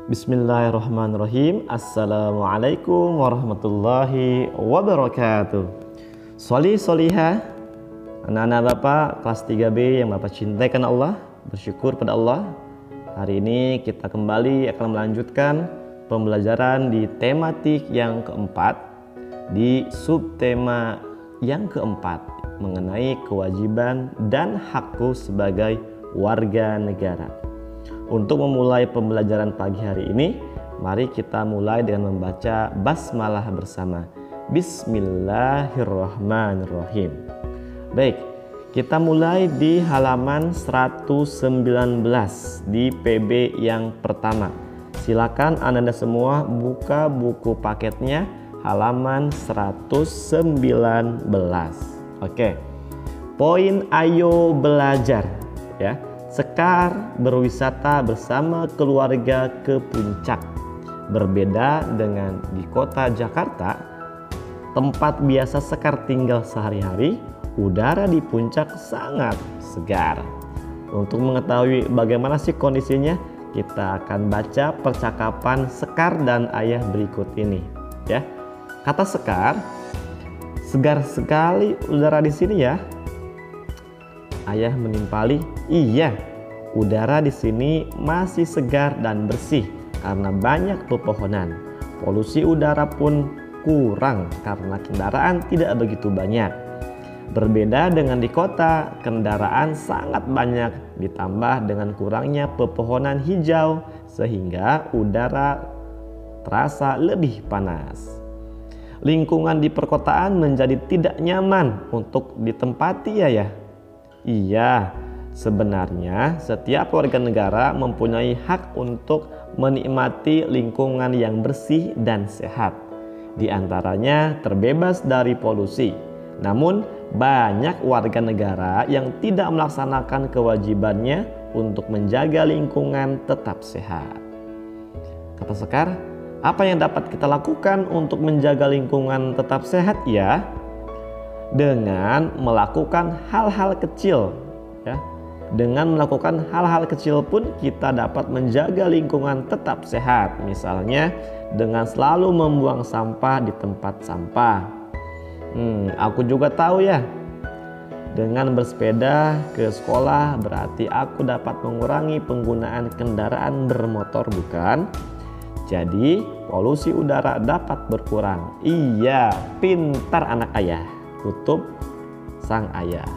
Bismillahirrahmanirrahim. Assalamualaikum warahmatullahi wabarakatuh. Sholi sholiha, anak-anak Bapak kelas 3B yang Bapak cintai karena Allah, bersyukur pada Allah. Hari ini kita kembali akan melanjutkan pembelajaran di tematik yang keempat, di subtema yang keempat mengenai kewajiban dan hakku sebagai warga negara. Untuk memulai pembelajaran pagi hari ini, mari kita mulai dengan membaca basmalah bersama. Bismillahirrahmanirrahim. Baik, kita mulai di halaman 119 di PB yang pertama. Silakan Anda semua buka buku paketnya halaman 119. Oke. Poin ayo belajar ya. Sekar berwisata bersama keluarga ke puncak. Berbeda dengan di kota Jakarta, tempat biasa Sekar tinggal sehari-hari, udara di puncak sangat segar. Untuk mengetahui bagaimana sih kondisinya, kita akan baca percakapan Sekar dan ayah berikut ini. Ya, kata Sekar, segar sekali udara di sini ya. Ayah menimpali, iya, udara di sini masih segar dan bersih karena banyak pepohonan. Polusi udara pun kurang karena kendaraan tidak begitu banyak. Berbeda dengan di kota, kendaraan sangat banyak ditambah dengan kurangnya pepohonan hijau sehingga udara terasa lebih panas. Lingkungan di perkotaan menjadi tidak nyaman untuk ditempati ya. Iya, sebenarnya setiap warga negara mempunyai hak untuk menikmati lingkungan yang bersih dan sehat. Di antaranya terbebas dari polusi. Namun banyak warga negara yang tidak melaksanakan kewajibannya untuk menjaga lingkungan tetap sehat. Kata Sekar, apa yang dapat kita lakukan untuk menjaga lingkungan tetap sehat ya? Dengan melakukan hal-hal kecil ya. Dengan melakukan hal-hal kecil pun kita dapat menjaga lingkungan tetap sehat. Misalnya dengan selalu membuang sampah di tempat sampah. Aku juga tahu ya. Dengan bersepeda ke sekolah berarti aku dapat mengurangi penggunaan kendaraan bermotor, bukan? Jadi polusi udara dapat berkurang. Iya, pintar anak ayah. Tutup sang ayah.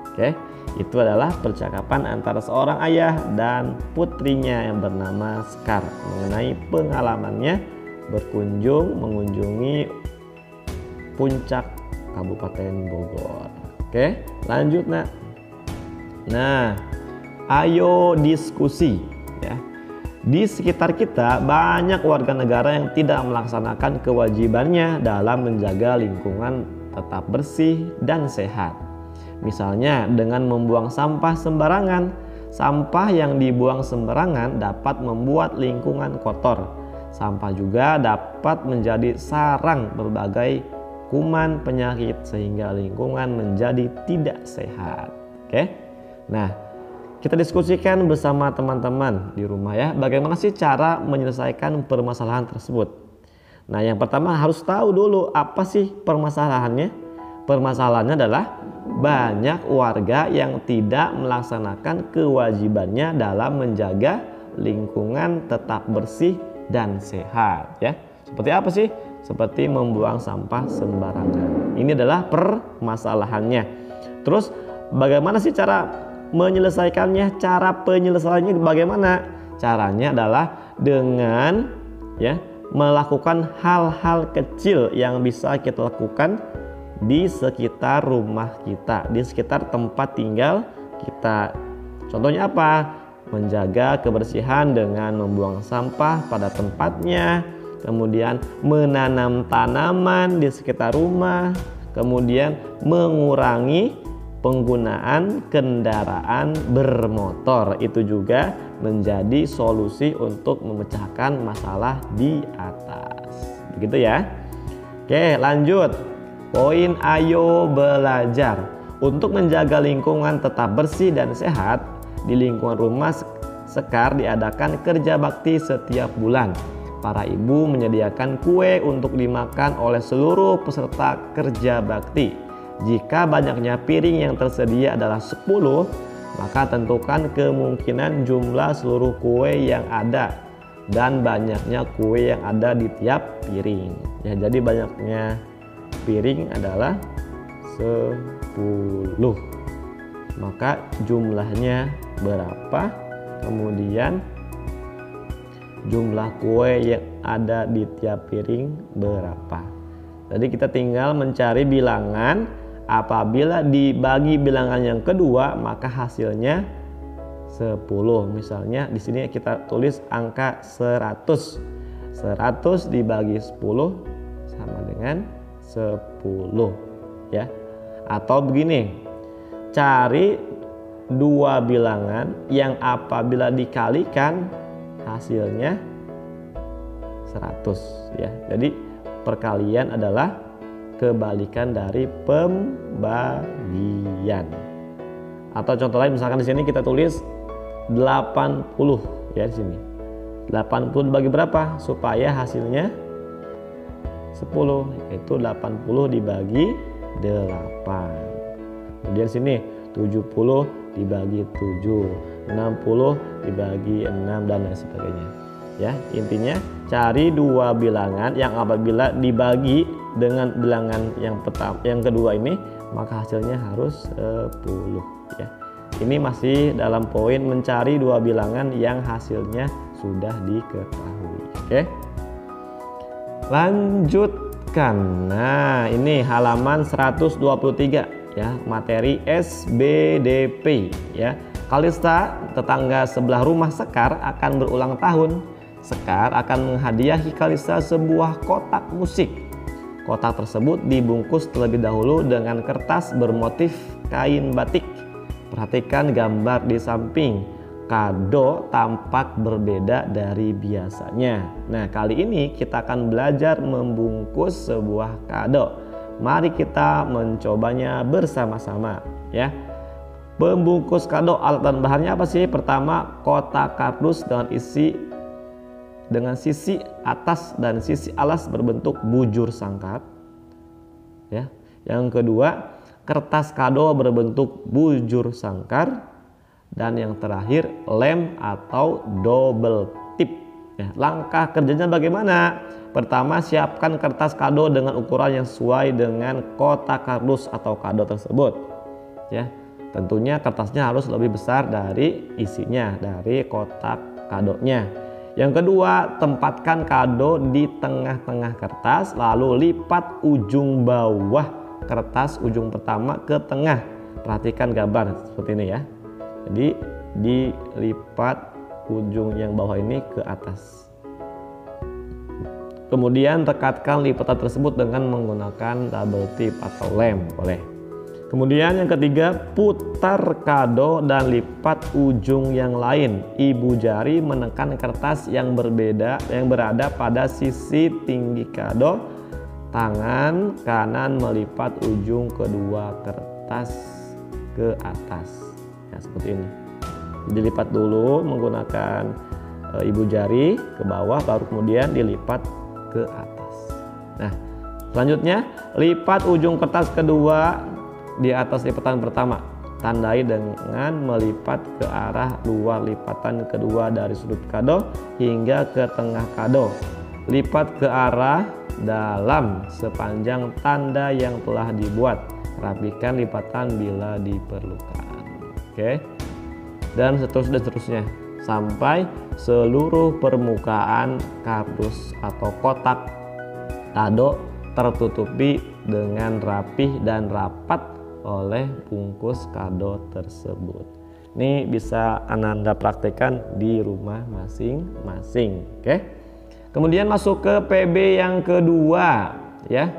Oke, itu adalah percakapan antara seorang ayah dan putrinya yang bernama Sekar mengenai pengalamannya mengunjungi puncak Kabupaten Bogor. Oke, lanjut nak. Nah, ayo diskusi ya. Di sekitar kita banyak warga negara yang tidak melaksanakan kewajibannya dalam menjaga lingkungan tetap bersih dan sehat. Misalnya dengan membuang sampah sembarangan. Sampah yang dibuang sembarangan dapat membuat lingkungan kotor. Sampah juga dapat menjadi sarang berbagai kuman penyakit sehingga lingkungan menjadi tidak sehat. Oke. Nah, kita diskusikan bersama teman-teman di rumah ya, bagaimana sih cara menyelesaikan permasalahan tersebut. Nah, yang pertama harus tahu dulu apa sih permasalahannya. Permasalahannya adalah banyak warga yang tidak melaksanakan kewajibannya dalam menjaga lingkungan tetap bersih dan sehat ya. Seperti apa sih? Seperti membuang sampah sembarangan. Ini adalah permasalahannya. Terus bagaimana sih cara menyelesaikannya? Cara penyelesaiannya bagaimana? Caranya adalah dengan ya melakukan hal-hal kecil yang bisa kita lakukan di sekitar rumah kita, di sekitar tempat tinggal kita. Contohnya apa? Menjaga kebersihan dengan membuang sampah pada tempatnya, kemudian menanam tanaman di sekitar rumah, kemudian mengurangi penggunaan kendaraan bermotor. Itu juga menjadi solusi untuk memecahkan masalah di atas. Begitu ya. Oke, lanjut. Poin ayo belajar. Untuk menjaga lingkungan tetap bersih dan sehat, di lingkungan rumah Sekar diadakan kerja bakti setiap bulan. Para ibu menyediakan kue untuk dimakan oleh seluruh peserta kerja bakti. Jika banyaknya piring yang tersedia adalah 10, maka tentukan kemungkinan jumlah seluruh kue yang ada dan banyaknya kue yang ada di tiap piring. Ya, jadi banyaknya piring adalah 10. Maka jumlahnya berapa? Kemudian jumlah kue yang ada di tiap piring berapa. Jadi kita tinggal mencari bilangan. Apabila dibagi bilangan yang kedua, maka hasilnya 10. Misalnya di sini kita tulis angka 100. 100 dibagi 10 sama dengan 10, ya. Atau begini, cari dua bilangan yang apabila dikalikan hasilnya 100, ya. Jadi perkalian adalah kebalikan dari pembagian. Atau contoh lain, misalkan di sini kita tulis 80, ya, di sini 80 dibagi berapa supaya hasilnya 10, yaitu 80 dibagi 8. Kemudian sini 70 dibagi 7, 60 dibagi 6, dan lain sebagainya. Ya, intinya cari dua bilangan yang apabila dibagi dengan bilangan yang kedua ini, maka hasilnya harus 10, ya. Ini masih dalam poin mencari dua bilangan yang hasilnya sudah diketahui. Oke. Lanjutkan. Nah, ini halaman 123, ya, materi SBDP, ya. Kalista, tetangga sebelah rumah Sekar, akan berulang tahun. Sekar akan menghadiahi Kalista sebuah kotak musik. Kotak tersebut dibungkus terlebih dahulu dengan kertas bermotif kain batik. Perhatikan gambar di samping. Kado tampak berbeda dari biasanya. Nah, kali ini kita akan belajar membungkus sebuah kado. Mari kita mencobanya bersama-sama, ya. Pembungkus kado, alat dan bahannya apa sih? Pertama, kotak kardus dengan sisi atas dan sisi alas berbentuk bujur sangkar, ya. Yang kedua, kertas kado berbentuk bujur sangkar, dan yang terakhir lem atau double tip, ya. Langkah kerjanya bagaimana? Pertama, siapkan kertas kado dengan ukuran yang sesuai dengan kotak kardus atau kado tersebut, ya. Tentunya kertasnya harus lebih besar dari isinya, dari kotak kadonya. Yang kedua, tempatkan kado di tengah-tengah kertas, lalu lipat ujung bawah kertas ujung pertama ke tengah. Perhatikan gambar seperti ini, ya. Jadi dilipat ujung yang bawah ini ke atas. Kemudian tekatkan lipatan tersebut dengan menggunakan double tip atau lem, boleh. Kemudian yang ketiga, putar kado dan lipat ujung yang lain. Ibu jari menekan kertas yang berbeda yang berada pada sisi tinggi kado. Tangan kanan melipat ujung kedua kertas ke atas. Ya, seperti ini. Dilipat dulu menggunakan ibu jari ke bawah, baru kemudian dilipat ke atas. Nah, selanjutnya lipat ujung kertas kedua di atas lipatan pertama. Tandai dengan melipat ke arah luar lipatan kedua dari sudut kado hingga ke tengah kado. Lipat ke arah dalam sepanjang tanda yang telah dibuat. Rapikan lipatan bila diperlukan. Oke. Dan seterusnya sampai seluruh permukaan kardus atau kotak kado tertutupi dengan rapih dan rapat oleh bungkus kado tersebut. Ini bisa Ananda praktekkan di rumah masing-masing. Oke. Kemudian masuk ke PB yang kedua, ya.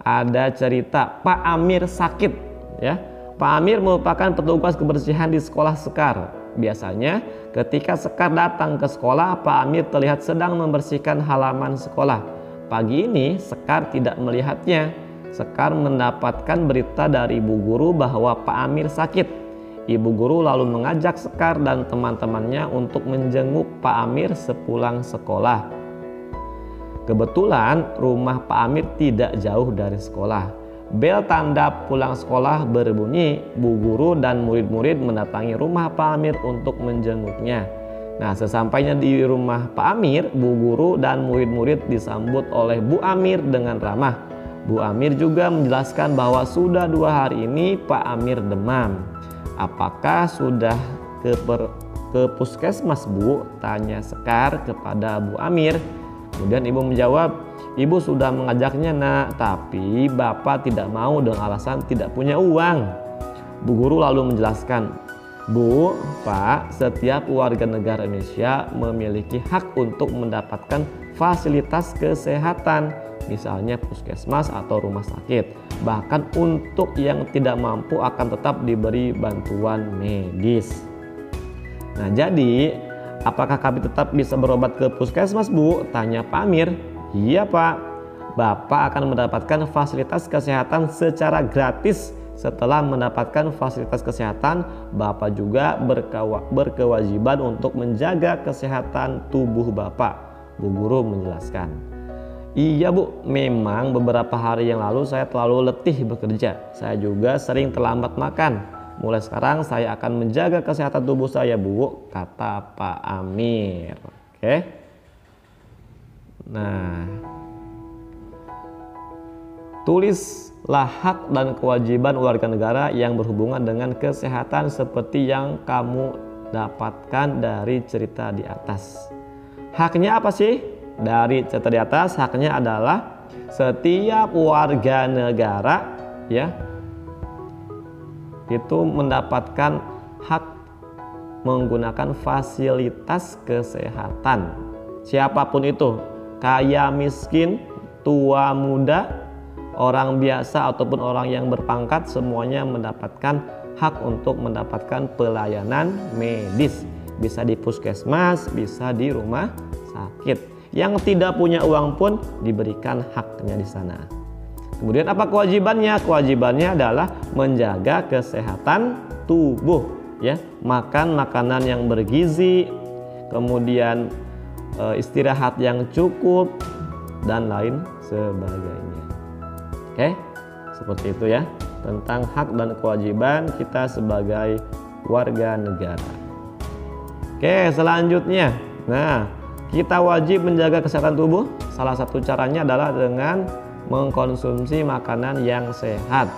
Ada cerita Pak Amir sakit, ya. Pak Amir merupakan petugas kebersihan di sekolah Sekar. Biasanya ketika Sekar datang ke sekolah, Pak Amir terlihat sedang membersihkan halaman sekolah. Pagi ini Sekar tidak melihatnya. Sekar mendapatkan berita dari ibu guru bahwa Pak Amir sakit. Ibu guru lalu mengajak Sekar dan teman-temannya untuk menjenguk Pak Amir sepulang sekolah. Kebetulan rumah Pak Amir tidak jauh dari sekolah. Bel tanda pulang sekolah berbunyi. Bu guru dan murid-murid mendatangi rumah Pak Amir untuk menjenguknya. Nah, sesampainya di rumah Pak Amir, Bu guru dan murid-murid disambut oleh Bu Amir dengan ramah. Bu Amir juga menjelaskan bahwa sudah 2 hari ini Pak Amir demam. Apakah sudah ke puskesmas, Bu? Tanya Sekar kepada Bu Amir. Kemudian ibu menjawab, ibu sudah mengajaknya, Nak, tapi bapak tidak mau dengan alasan tidak punya uang. Bu guru lalu menjelaskan, Bu, Pak, setiap warga negara Indonesia memiliki hak untuk mendapatkan fasilitas kesehatan, misalnya puskesmas atau rumah sakit. Bahkan untuk yang tidak mampu akan tetap diberi bantuan medis. Nah, jadi apakah kami tetap bisa berobat ke puskesmas, Bu? Tanya Pak Amir. Iya, Pak. Bapak akan mendapatkan fasilitas kesehatan secara gratis. Setelah mendapatkan fasilitas kesehatan, Bapak juga berkewajiban untuk menjaga kesehatan tubuh Bapak, Bu guru menjelaskan. Iya, Bu, memang beberapa hari yang lalu saya terlalu letih bekerja. Saya juga sering terlambat makan. Mulai sekarang saya akan menjaga kesehatan tubuh saya, Bu, kata Pak Amir. Oke. Nah, tulislah hak dan kewajiban warga negara yang berhubungan dengan kesehatan seperti yang kamu dapatkan dari cerita di atas. Haknya apa sih? Dari cerita di atas, haknya adalah setiap warga negara, ya, itu mendapatkan hak menggunakan fasilitas kesehatan. Siapapun itu, kaya miskin, tua muda, orang biasa ataupun orang yang berpangkat, semuanya mendapatkan hak untuk mendapatkan pelayanan medis. Bisa di puskesmas, bisa di rumah sakit. Yang tidak punya uang pun diberikan haknya di sana. Kemudian apa kewajibannya? Kewajibannya adalah menjaga kesehatan tubuh, ya, makan makanan yang bergizi, kemudian istirahat yang cukup dan lain sebagainya. Oke, seperti itu ya, tentang hak dan kewajiban kita sebagai warga negara. Oke, selanjutnya, nah, kita wajib menjaga kesehatan tubuh. Salah satu caranya adalah dengan mengkonsumsi makanan yang sehat.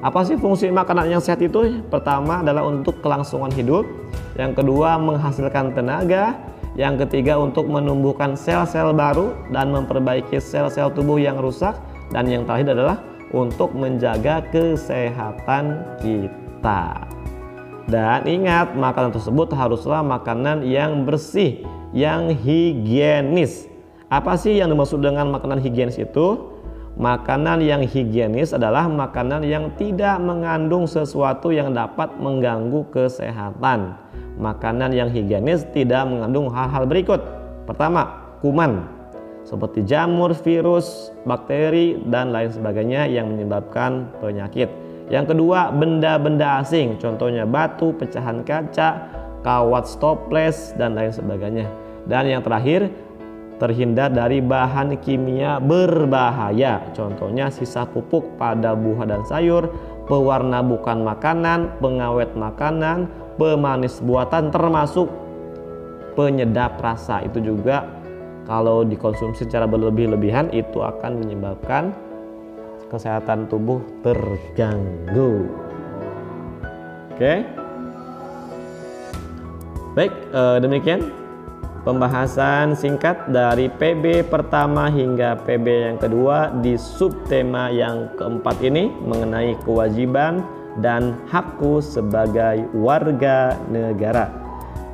Apa sih fungsi makanan yang sehat itu? Pertama adalah untuk kelangsungan hidup, yang kedua menghasilkan tenaga, yang ketiga untuk menumbuhkan sel-sel baru dan memperbaiki sel-sel tubuh yang rusak, dan yang terakhir adalah untuk menjaga kesehatan kita. Dan ingat, makanan tersebut haruslah makanan yang bersih, yang higienis. Apa sih yang dimaksud dengan makanan higienis itu? Makanan yang higienis adalah makanan yang tidak mengandung sesuatu yang dapat mengganggu kesehatan. Makanan yang higienis tidak mengandung hal-hal berikut. Pertama, kuman, seperti jamur, virus, bakteri, dan lain sebagainya yang menyebabkan penyakit. Yang kedua, benda-benda asing, contohnya batu, pecahan kaca, kawat stoples, dan lain sebagainya. Dan yang terakhir, terhindar dari bahan kimia berbahaya, contohnya sisa pupuk pada buah dan sayur, pewarna bukan makanan, pengawet makanan, pemanis buatan, termasuk penyedap rasa. Itu juga kalau dikonsumsi secara berlebih-lebihan itu akan menyebabkan kesehatan tubuh terganggu. Oke. Baik, demikian pembahasan singkat dari PB pertama hingga PB yang kedua di subtema yang keempat ini mengenai kewajiban dan hakku sebagai warga negara.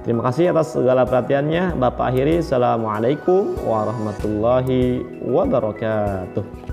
Terima kasih atas segala perhatiannya. Bapak akhiri, assalamualaikum warahmatullahi wabarakatuh.